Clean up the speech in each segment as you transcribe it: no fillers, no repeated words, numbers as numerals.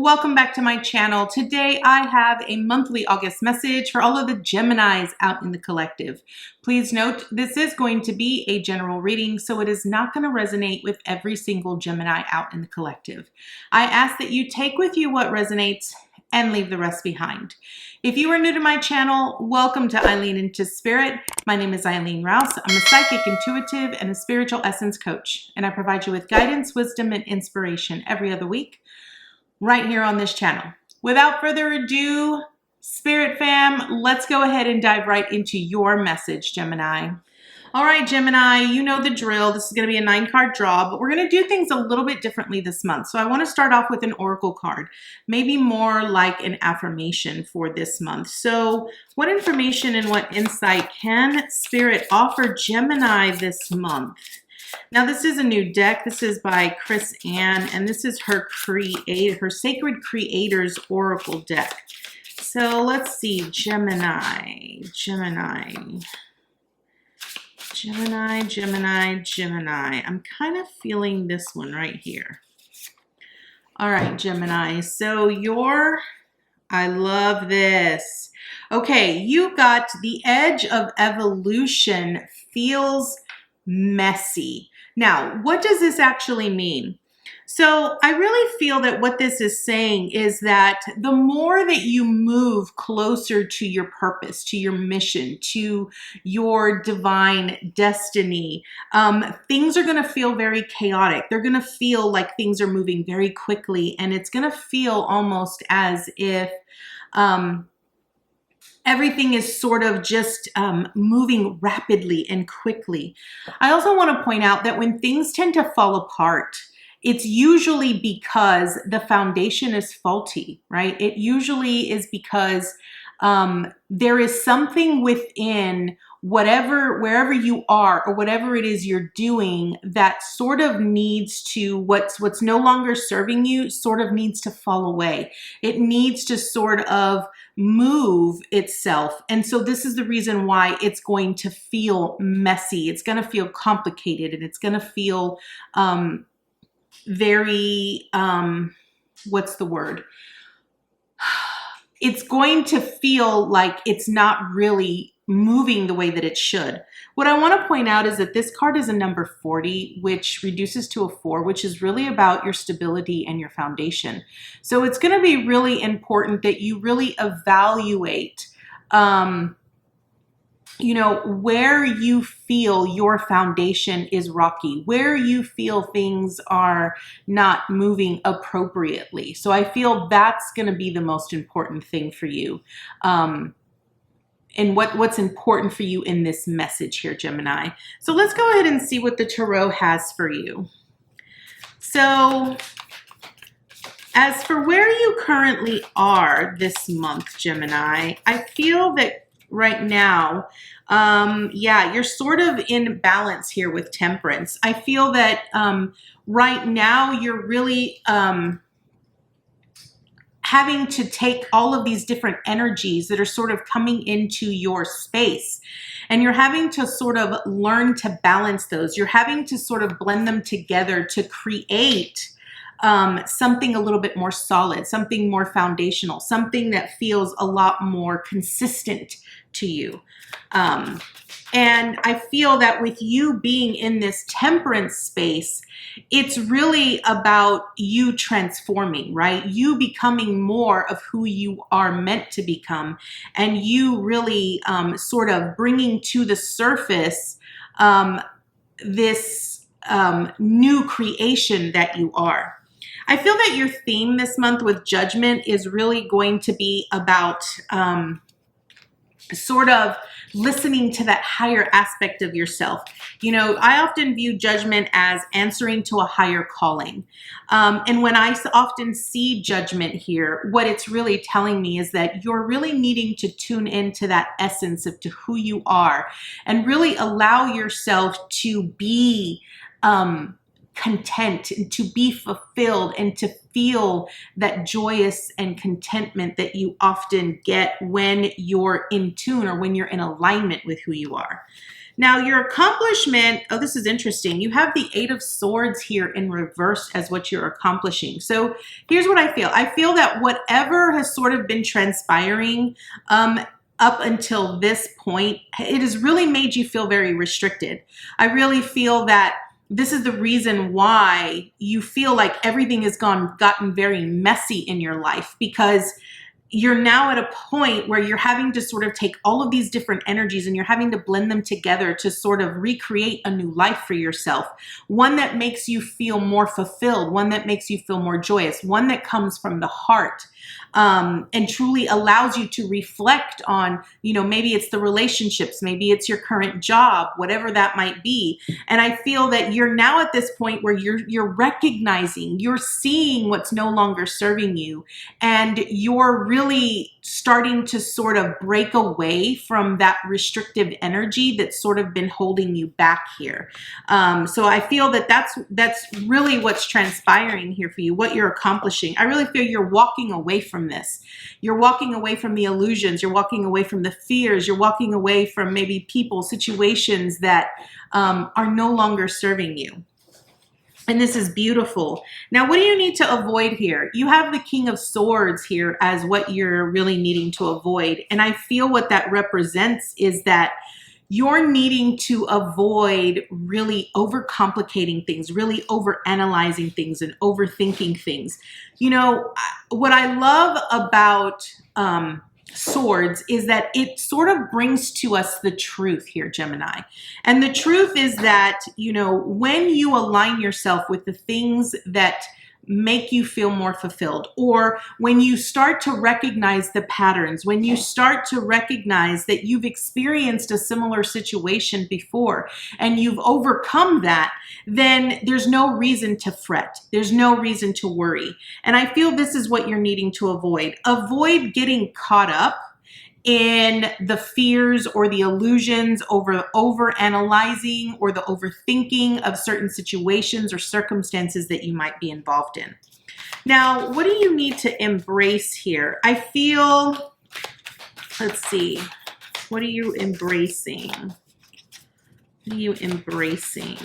welcome back to my channel. Today I have a monthly August message for all of the Geminis out in the collective. Please note this is going to be a general reading, so it is not going to resonate with every single Gemini out in the collective. I ask that you take with you what resonates and leave the rest behind. If you are new to my channel, welcome to Eileen into Spirit. My name is Eileen Rouse. I'm a psychic, intuitive, and a spiritual essence coach, and I provide you with guidance, wisdom, and inspiration every other week right here on this channel. Without further ado, Spirit fam, let's go ahead and dive right into your message, Gemini. All right, Gemini, you know the drill. This is going to be a 9-card draw, but we're going to do things a little bit differently this month. So I want to start off with an oracle card, maybe more like an affirmation for this month. So what information and what insight can Spirit offer Gemini this month? Now, this is a new deck. This is by Chris Ann, and this is her Sacred Creators Oracle deck. So let's see, Gemini. I'm kind of feeling this one right here. All right, Gemini. So I love this. Okay, you got the edge of evolution feels messy. Now, what does this actually mean? So I really feel that what this is saying is that the more that you move closer to your purpose, to your mission, to your divine destiny, things are going to feel very chaotic. They're going to feel like things are moving very quickly, and it's going to feel almost as if everything is sort of just moving rapidly and quickly. I also want to point out that when things tend to fall apart, it's usually because the foundation is faulty, right? It usually is because there is something within wherever you are or whatever it is you're doing that sort of needs to, what's no longer serving you sort of needs to fall away. It needs to sort of move itself. And so this is the reason why it's going to feel messy. It's going to feel complicated, and it's going to feel very, what's the word? It's going to feel like it's not really moving the way that it should. What I want to point out is that this card is a number 40, which reduces to a 4, which is really about your stability and your foundation. So it's going to be really important that you really evaluate where you feel your foundation is rocky, where you feel things are not moving appropriately. So I feel that's going to be the most important thing for you. And what's important for you in this message here, Gemini. So let's go ahead and see what the Tarot has for you. So as for where you currently are this month, Gemini, I feel that right now, you're sort of in balance here with Temperance. I feel that right now you're really having to take all of these different energies that are sort of coming into your space, and you're having to sort of learn to balance those. You're having to sort of blend them together to create something a little bit more solid, something more foundational, something that feels a lot more consistent to you. And I feel that with you being in this Temperance space, it's really about you transforming, right? You becoming more of who you are meant to become, and you really sort of bringing to the surface this new creation that you are. I feel that your theme this month with Judgment is really going to be about sort of listening to that higher aspect of yourself. You know, I often view Judgment as answering to a higher calling. And when I often see Judgment here, what it's really telling me is that you're really needing to tune into that essence of to who you are and really allow yourself to be content and to be fulfilled and to feel that joyous and contentment that you often get when you're in tune or when you're in alignment with who you are. Now, your accomplishment, oh, this is interesting. You have the Eight of Swords here in reverse as what you're accomplishing. So here's what I feel. I feel that whatever has sort of been transpiring up until this point, it has really made you feel very restricted. I really feel that this is the reason why you feel like everything has gotten very messy in your life, because you're now at a point where you're having to sort of take all of these different energies and you're having to blend them together to sort of recreate a new life for yourself. One that makes you feel more fulfilled, one that makes you feel more joyous, one that comes from the heart, and truly allows you to reflect on, you know, maybe it's the relationships, maybe it's your current job, whatever that might be. And I feel that you're now at this point where you're recognizing, you're seeing what's no longer serving you, and you're really starting to sort of break away from that restrictive energy that's sort of been holding you back here. So I feel that that's really what's transpiring here for you, what you're accomplishing. I really feel you're walking away from this. You're walking away from the illusions. You're walking away from the fears. You're walking away from maybe people, situations that are no longer serving you. And this is beautiful. Now, what do you need to avoid here? You have the King of Swords here as what you're really needing to avoid. And I feel what that represents is that you're needing to avoid really overcomplicating things, really overanalyzing things and overthinking things. You know, what I love about swords is that it sort of brings to us the truth here, Gemini. And the truth is that, you know, when you align yourself with the things that make you feel more fulfilled, or when you start to recognize the patterns, when you start to recognize that you've experienced a similar situation before and you've overcome that, then there's no reason to fret. There's no reason to worry. And I feel this is what you're needing to avoid. Avoid getting caught up in the fears or the illusions over analyzing or the overthinking of certain situations or circumstances that you might be involved in. Now, what do you need to embrace here? I feel, let's see, what are you embracing? What are you embracing?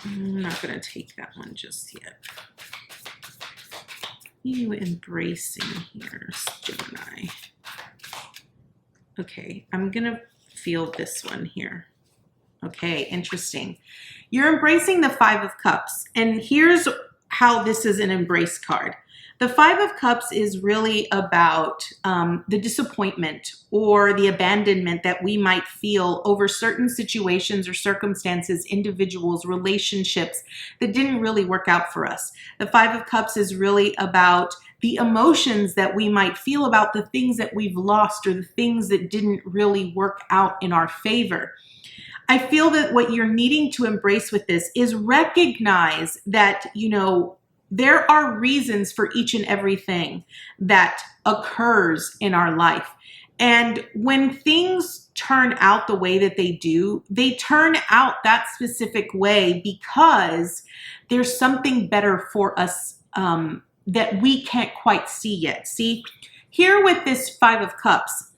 I'm not going to take that one just yet. You embracing here, Gemini. Okay, I'm gonna feel this one here. Okay, interesting. You're embracing the Five of Cups, and here's how this is an embrace card. The Five of Cups is really about the disappointment or the abandonment that we might feel over certain situations or circumstances, individuals, relationships that didn't really work out for us. The Five of Cups is really about the emotions that we might feel about the things that we've lost or the things that didn't really work out in our favor. I feel that what you're needing to embrace with this is recognize that, you know, there are reasons for each and everything that occurs in our life. And when things turn out the way that they do, they turn out that specific way because there's something better for us that we can't quite see yet. See, here with this Five of Cups,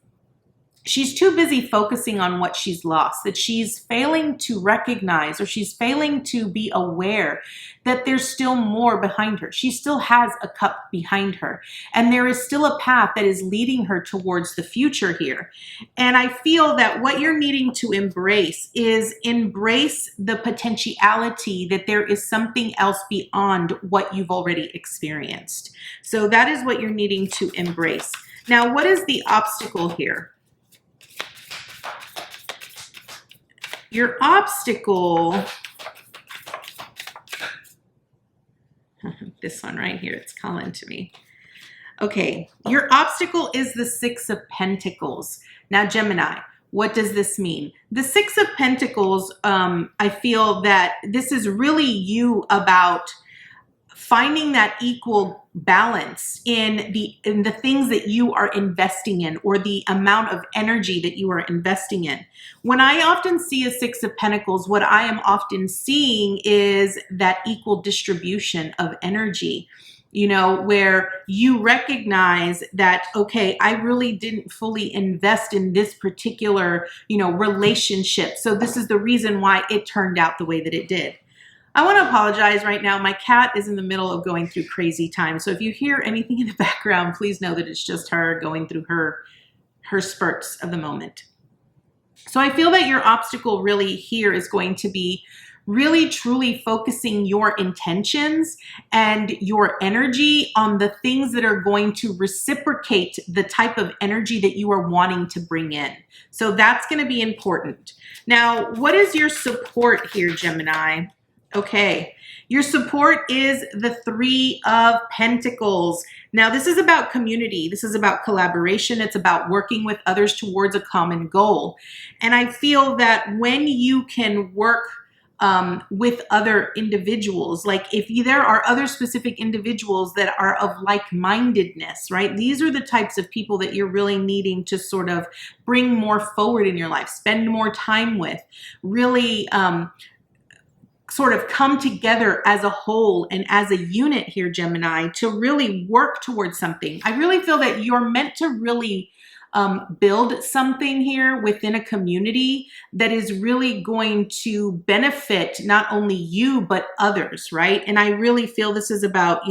she's too busy focusing on what she's lost, that she's failing to recognize or she's failing to be aware that there's still more behind her. She still has a cup behind her, and there is still a path that is leading her towards the future here. And I feel that what you're needing to embrace is embrace the potentiality that there is something else beyond what you've already experienced. So that is what you're needing to embrace. Now, what is the obstacle here? Your obstacle, this one right here, it's calling to me. Okay, your obstacle is the Six of Pentacles. Now, Gemini, what does this mean? The Six of Pentacles, I feel that this is really you about finding that equal balance in the things that you are investing in, or the amount of energy that you are investing in. When I often see a Six of Pentacles, what I am often seeing is that equal distribution of energy, where you recognize that, okay, I really didn't fully invest in this particular, relationship. So this is the reason why it turned out the way that it did. I want to apologize right now. My cat is in the middle of going through crazy time. So if you hear anything in the background, please know that it's just her going through her spurts of the moment. So I feel that your obstacle really here is going to be really truly focusing your intentions and your energy on the things that are going to reciprocate the type of energy that you are wanting to bring in. So that's going to be important. Now, what is your support here, Gemini? Okay, your support is the Three of Pentacles. Now, this is about community. This is about collaboration. It's about working with others towards a common goal. And I feel that when you can work with other individuals, like if there are other specific individuals that are of like-mindedness, right? These are the types of people that you're really needing to sort of bring more forward in your life, spend more time with, really sort of come together as a whole and as a unit here, Gemini, to really work towards something. I really feel that you're meant to really build something here within a community that is really going to benefit not only you, but others, right? And I really feel this is about,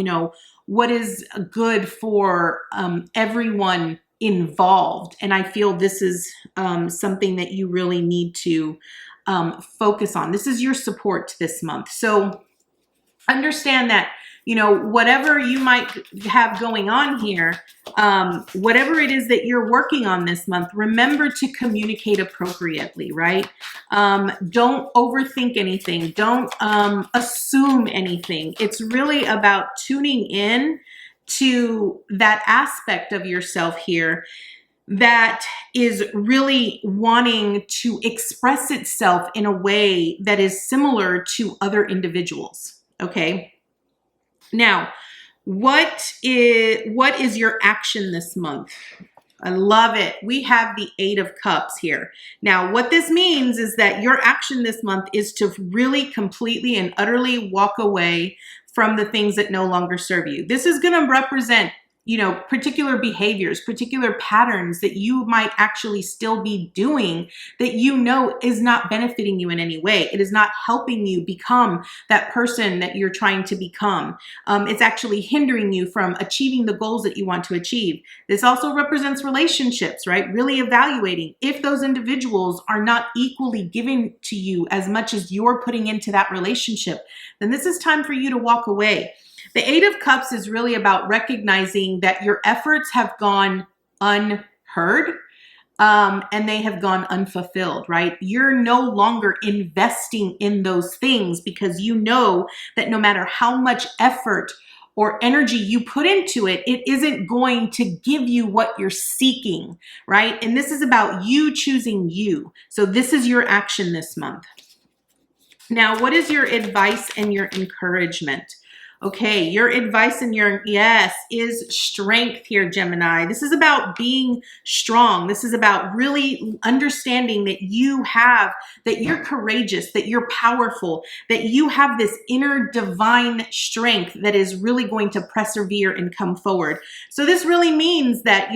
what is good for everyone involved. And I feel this is something that you really need to focus on. This is your support this month. So understand that, whatever you might have going on here, whatever it is that you're working on this month, remember to communicate appropriately, right? Don't overthink anything. Don't assume anything. It's really about tuning in to that aspect of yourself here that is really wanting to express itself in a way that is similar to other individuals, okay? Now, what is your action this month? I love it. We have the Eight of Cups here. Now, what this means is that your action this month is to really completely and utterly walk away from the things that no longer serve you. This is going to represent particular behaviors, particular patterns that you might actually still be doing that is not benefiting you in any way. It is not helping you become that person that you're trying to become. It's actually hindering you from achieving the goals that you want to achieve. This also represents relationships, right? Really evaluating if those individuals are not equally giving to you as much as you're putting into that relationship, then this is time for you to walk away. The Eight of Cups is really about recognizing that your efforts have gone unheard and they have gone unfulfilled, right? You're no longer investing in those things because you know that no matter how much effort or energy you put into it, it isn't going to give you what you're seeking, right? And this is about you choosing you. So this is your action this month. Now, what is your advice and your encouragement? Okay, your advice and is strength here, Gemini. This is about being strong. This is about really understanding that you're courageous, that you're powerful, that you have this inner divine strength that is really going to persevere and come forward. So this really means that,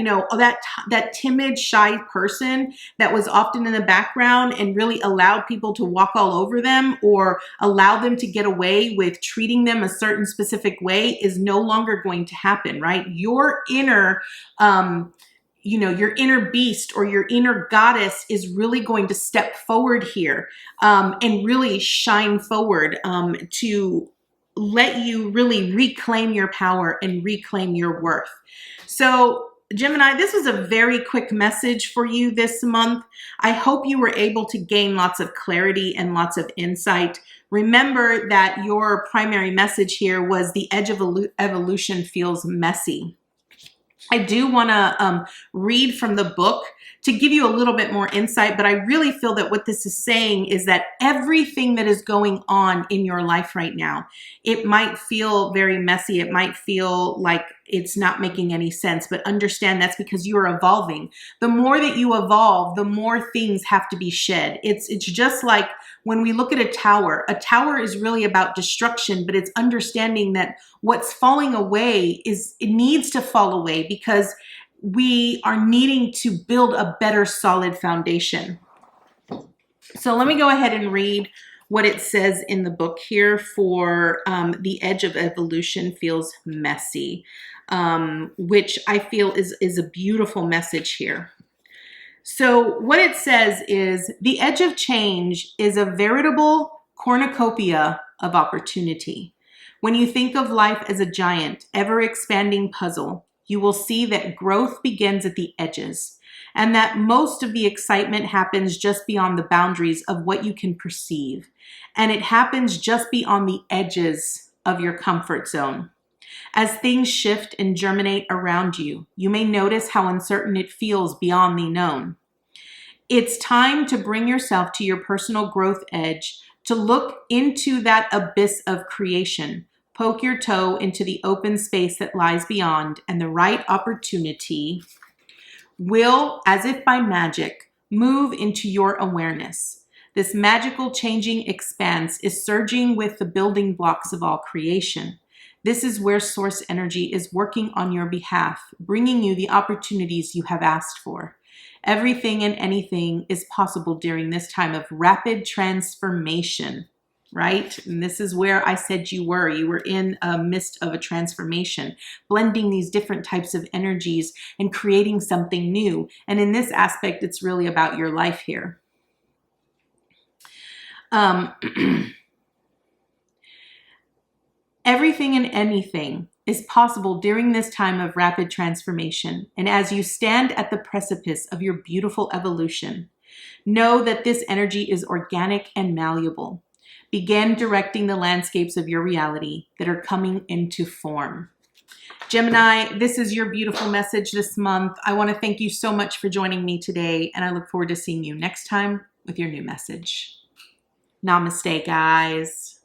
that timid, shy person that was often in the background and really allowed people to walk all over them or allow them to get away with treating them a certain specific way is no longer going to happen, right? Your inner, your inner beast or your inner goddess is really going to step forward here and really shine forward to let you really reclaim your power and reclaim your worth. So Gemini, this was a very quick message for you this month. I hope you were able to gain lots of clarity and lots of insight. Remember that your primary message here was the edge of evolution feels messy. I do want to read from the book to give you a little bit more insight, but I really feel that what this is saying is that everything that is going on in your life right now, it might feel very messy. It might feel like it's not making any sense, but understand that's because you are evolving. The more that you evolve, the more things have to be shed. It's just like when we look at a tower is really about destruction, but it's understanding that what's falling away it needs to fall away because we are needing to build a better solid foundation. So let me go ahead and read what it says in the book here for the edge of evolution feels messy, which I feel is a beautiful message here. So what it says is the edge of change is a veritable cornucopia of opportunity. When you think of life as a giant, ever-expanding puzzle, you will see that growth begins at the edges and that most of the excitement happens just beyond the boundaries of what you can perceive. And it happens just beyond the edges of your comfort zone. As things shift and germinate around you, you may notice how uncertain it feels beyond the known. It's time to bring yourself to your personal growth edge, to look into that abyss of creation. Poke your toe into the open space that lies beyond, and the right opportunity will, as if by magic, move into your awareness. This magical changing expanse is surging with the building blocks of all creation. This is where source energy is working on your behalf, bringing you the opportunities you have asked for. Everything and anything is possible during this time of rapid transformation, right? And this is where I said you were. You were in a midst of a transformation, blending these different types of energies and creating something new. And in this aspect, it's really about your life here. Everything and anything is possible during this time of rapid transformation. And as you stand at the precipice of your beautiful evolution, know that this energy is organic and malleable. Begin directing the landscapes of your reality that are coming into form. Gemini, this is your beautiful message this month. I want to thank you so much for joining me today, and I look forward to seeing you next time with your new message. Namaste, guys.